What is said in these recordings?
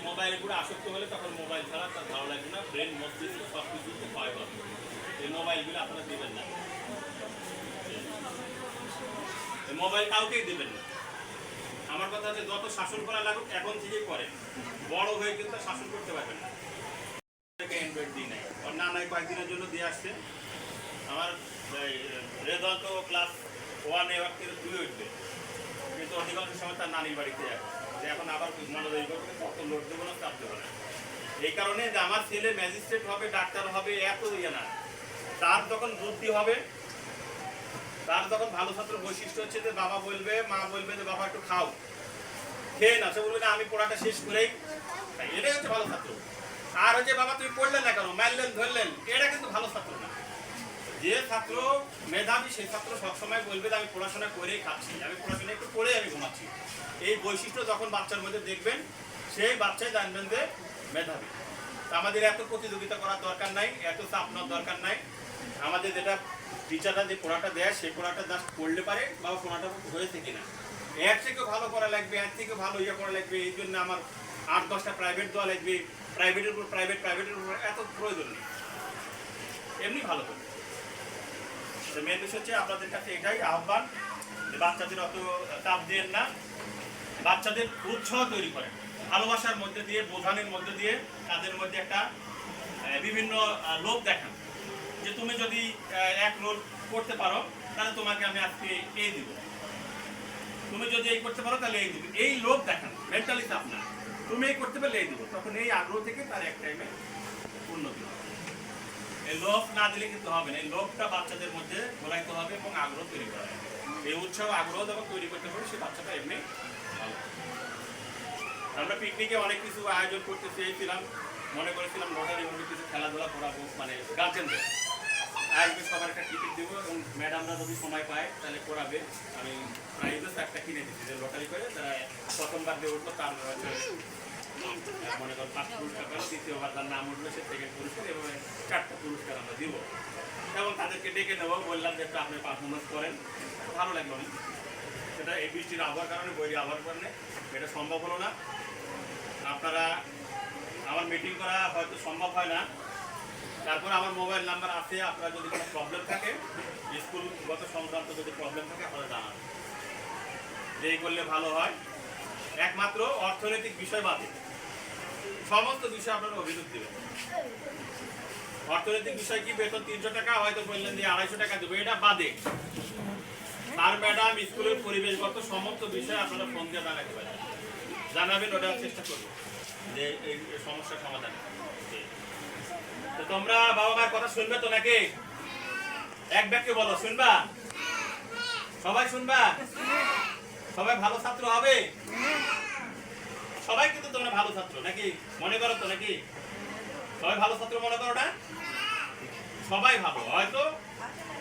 মোবাইলের পুরো আসক্ত হলে তখন মোবাইল ছাড়া তার ভালো লাগবে না, ব্রেন মস্তিষ্ক সব কিছু ক্ষয় হবে। এই মোবাইলগুলো আপনারা দেবেন না, এই মোবাইল কাউকেই দেবেন না। আমার কথা হচ্ছে যত শাসন করা লাগুক এখন থেকেই করেন, বড় হয়ে কিন্তু শাসন করতে পারবেন না। অ্যান্ড্রয়েড দিই নাই, ওর নানাই কয়েকদিনের জন্য দিয়ে আসছে। আমার রেজাল্ট তো ক্লাস 1 এবার থেকে 2 উঠবে, কিন্তু অধিকাংশ সময় তার নানির বাড়িতে যাবে, যে এখন আবার মনোযোগী করবে, তত লোড দেবো না, চাপ দেবো না। এই কারণে যে আমার ছেলে ম্যাজিস্ট্রেট হবে, ডাক্তার হবে, এত ইয়ে না। তার যখন বুদ্ধি হবে, তার যখন ভালো ছাত্র বৈশিষ্ট্য হচ্ছে যে বাবা বলবে, মা বলবে যে বাবা একটু খাও, খেয়ে না, সে বলবে না আমি পড়াটা শেষ করেই, এটাই হচ্ছে ভালো ছাত্র। আর হচ্ছে বাবা তুমি পড়লেন না কেন, মারলেন ধরলেন, এটা কিন্তু ভালো ছাত্র না। যে ছাত্র মেধাবী সেই ছাত্র সবসময় বলবে যে আমি পড়াশোনা করেই খাচ্ছি, আমি পড়াশোনা একটু করে আমি ঘুমাচ্ছি। এই বৈশিষ্ট্য যখন বাচ্চার মধ্যে দেখবেন, সেই বাচ্চাই জানবেন যে মেধাবী। আমাদের এত প্রতিযোগিতা করার দরকার নাই, এত চাপ নেওয়ার দরকার নাই। আমাদের যেটা টিচাররা যে পড়াটা দেয় সেই পড়াটা জাস্ট পড়লে পারে বা পড়াটা হয়েছে কিনা, এর থেকে ভালো করা লাগবে, এর থেকে ভালো ইয়ে করা লাগবে, এই জন্য আমার 8-10টা প্রাইভেট দেওয়া লাগবে, প্রাইভেটের উপর প্রাইভেটের উপর এত প্রয়োজন নেই, এমনি ভালো করবে। মেন বিষয় হচ্ছে আপনাদের কাছে এটাই আহ্বান যে বাচ্চাদের অত চাপ দেন না, বাচ্চাদের উৎসাহ তৈরি করেন, ভালোবাসার মধ্যে দিয়ে, বোঝানোর মধ্যে দিয়ে তাদের মধ্যে একটা বিভিন্ন লোভ দেখান, যে তুমি যদি এক রোল করতে পারো তাহলে তোমাকে আমি আজকে এই দিব, তুমি যদি এই করতে পারো তাহলে এই দিব, এই লোভ দেখান, মেন্টালি চাপ না, তুমি এই করতে পারলে এই দিব, তখন এই আগ্রহ থেকে তার এক টাইমে উন্নতি হবে। এই লোভ না দিলে কিন্তু হবে না, এই লোভটা বাচ্চাদের মধ্যে গোলাইতে হবে এবং আগ্রহ তৈরি করা হবে। এই উৎসাহ আগ্রহ যখন তৈরি করতে পারবে সে বাচ্চাটা এমনি ভালো। আমরা পিকনিকে অনেক কিছু আয়োজন করতে চেয়েছিলাম, মনে করেছিলাম রোটারি মধ্যে কিছু খেলাধুলা করাবো, মানে গার্জেনদের আসবে, সবার একটা টিকিট দেবো এবং ম্যাডামরা যদি সময় পায় তাহলে করাবে। আমি প্রাইজও একটা কিনে দিচ্ছি, যে লটারি করে তারা প্রথমবার দিয়ে উঠলো তার মনে করেন 5 পুরস্কার পেল, দ্বিতীয়বার তার নাম উঠলো সে 2nd পুরস্কার, এভাবে 4টা পুরস্কার আমরা দিব এবং তাদেরকে ডেকে নেবো, বললাম যে একটু আপনি পারফরমেন্স করেন। ভালো লাগলো না, সেটা এই বৃষ্টির আবহাওয়ার কারণে, বৈরী আবহাওয়ার কারণে এটা সম্ভব হলো না। আপনারা আমার মিটিং করা হয়তো সম্ভব হয় না, তারপর আমার মোবাইল নাম্বার আছে, আপনারা যদি কোনো প্রবলেম থাকে, স্কুলগত সংক্রান্ত যদি প্রবলেম থাকে আপনারা জানান, যে এই করলে ভালো হয়। একমাত্র অর্থনৈতিক বিষয় বাদে সমস্ত বিষয় আপনারা অভিযোগ দেবেন। অর্থনৈতিক বিষয় কি, বেতন 300 টাকা হয়তো বললেন যে 250 টাকা দেবো, এটা বাদে স্যার ম্যাডাম স্কুলের পরিবেশগত সমস্ত বিষয় আপনারা ফোন দিয়ে জানাতে পারেন, জানাবেন, ওটা চেষ্টা করবো যে এই সমস্যার সমাধান। তো তোমরা বাবা মার কথা শুনবে তো নাকি? এক ব্যক্তি বলো, শুনবা? সবাই শুনবা? সবাই ভালো ছাত্র হবে? সবাই কিন্তু তোমরা ভালো ছাত্র নাকি মনে করো তো নাকি? সবাই ভালো ছাত্র মনে করো না? সবাই ভালো, হয়তো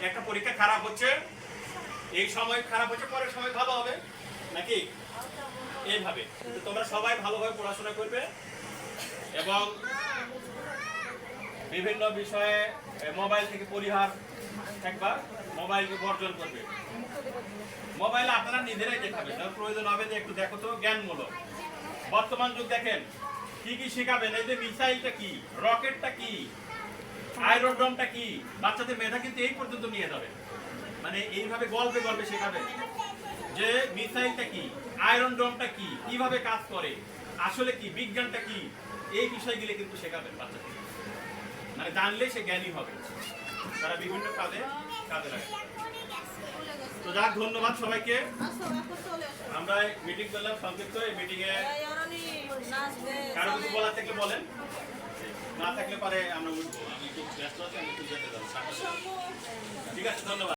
একটা পরীক্ষা খারাপ হচ্ছে, এই সময় খারাপ হচ্ছে, পরের সময় ভালো হবে নাকি? এইভাবে তোমরা সবাই ভালোভাবে পড়াশোনা করবে এবং বিভিন্ন বিষয়ে মোবাইল থেকে পরিহার থাকবা, মোবাইলকে বর্জন করবে। মোবাইল আপনারা নিজেরাই দেখাবেন, প্রয়োজন হবে যে একটু দেখো তো জ্ঞানমূলক। বর্তমান যুগ দেখেন কি কি শেখাবেন, এই যে মিসাইলটা কি, রকেটটা কি, আয়রোড্রোমটা কি, বাচ্চাদের মেধা কিন্তু এই পর্যন্ত নিয়ে যাবে, মানে এইভাবে গল্পে গল্পে শেখাবেন যে মিসাইলটা কি, আয়রন ড্রোমটা কি, কিভাবে কাজ করে, আসলে কি, বিজ্ঞানটা কি, এই বিষয়গুলো কিন্তু শেখাবেন বাচ্চাদের, মানে জানলে সে জ্ঞানী হবে, তারা বিভিন্ন কাজে লাগে। তো যাক, ধন্যবাদ সবাইকে। আমরা মিটিং করলাম সংক্ষিপ্ত, এই মিটিং এ কারো কিছু বলার থাকলে বলেন, না থাকলে পরে আমরা উঠবো, আমি খুব ব্যস্ত আছি, আমি একটু যেতে যাবো। ঠিক আছে, ধন্যবাদ।